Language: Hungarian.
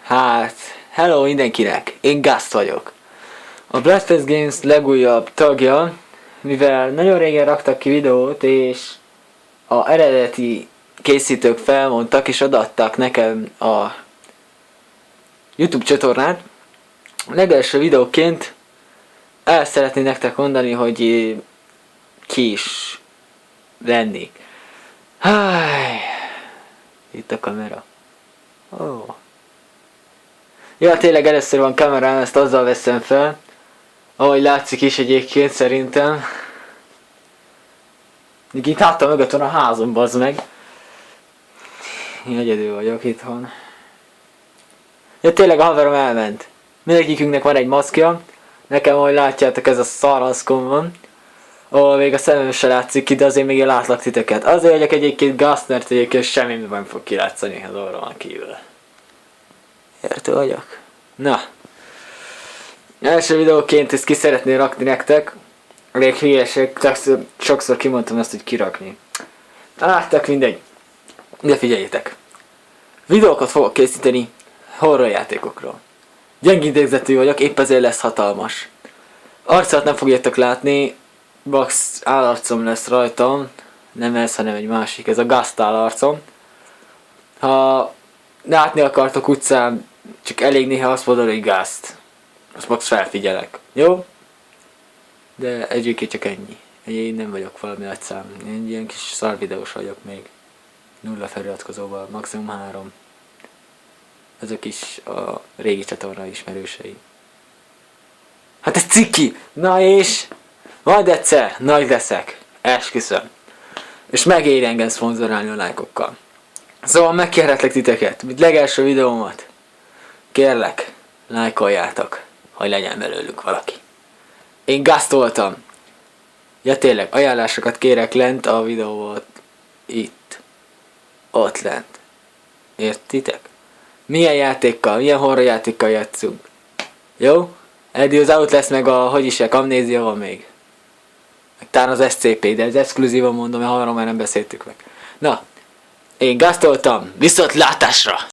Hát, hello mindenkinek, én Gast vagyok. A Bloodfest Games legújabb tagja, mivel nagyon régen raktak ki videót, és a eredeti készítők felmondtak és adattak nekem a YouTube csatornát. Legelső videóként el szeretném nektek mondani, hogy ki is lennék. Háj, itt a kamera. Oh. Ja, tényleg először van kamerám, ezt azzal veszem fel. Ahogy látszik is egyébként szerintem. Itt hátam mögött van a házom, bazd meg. Én egyedül vagyok itthon. Ja, tényleg a haverom elment. Mindegyikünknek van egy maszkja. Nekem, ahogy látjátok, ez a szarhaszkom van. Ahol még a szemem se látszik ki, de azért még én látlak titeket. Azért vagyok egyébként Gast, mert egyébként semmi nem fog kilátszani az orromon kívül. Értő vagyok? Na. Első videóként ezt ki szeretném rakni nektek. Elég hülyeség, sokszor kimondtam ezt, hogy kirakni. Láttak, mindegy. De figyeljétek. Videókat fogok készíteni horror játékokról. Gyengédégzetű vagyok, épp ezért lesz hatalmas. Arcát nem fogjátok látni, Bax állarcom lesz rajtam. Nem ez, hanem egy másik, ez a Gast állarcom. Ha látni akartok utcán, csak elég néha azt mondod, hogy Gast. Azt Bax felfigyelek. Jó? De egyébként csak ennyi. Én nem vagyok valami nagy szám. Én ilyen kis szar videós vagyok még. 0 feliratkozóval, maximum 3. Ezek is a régi csatorna ismerősei. Hát ez ciki! Na és? Majd egyszer nagy leszek. Esküszöm. És megéri engem szponzorálni a lájkokkal. Szóval megkérhetlek titeket, mint legelső videómat. Kérlek, lájkoljátok, hogy legyen belőlük valaki. Én Gast voltam. Ja tényleg, ajánlásokat kérek lent a videót. Itt. Ott lent. Értitek? Milyen játékkal, milyen horror játékkal játszunk. Jó? Eddie az out lesz, meg a, hogy is amnézia van még. Meg talán az SCP, de ez exkluzívan mondom, mert arról már nem beszéltük meg. Na, én Gast voltam, viszont látásra!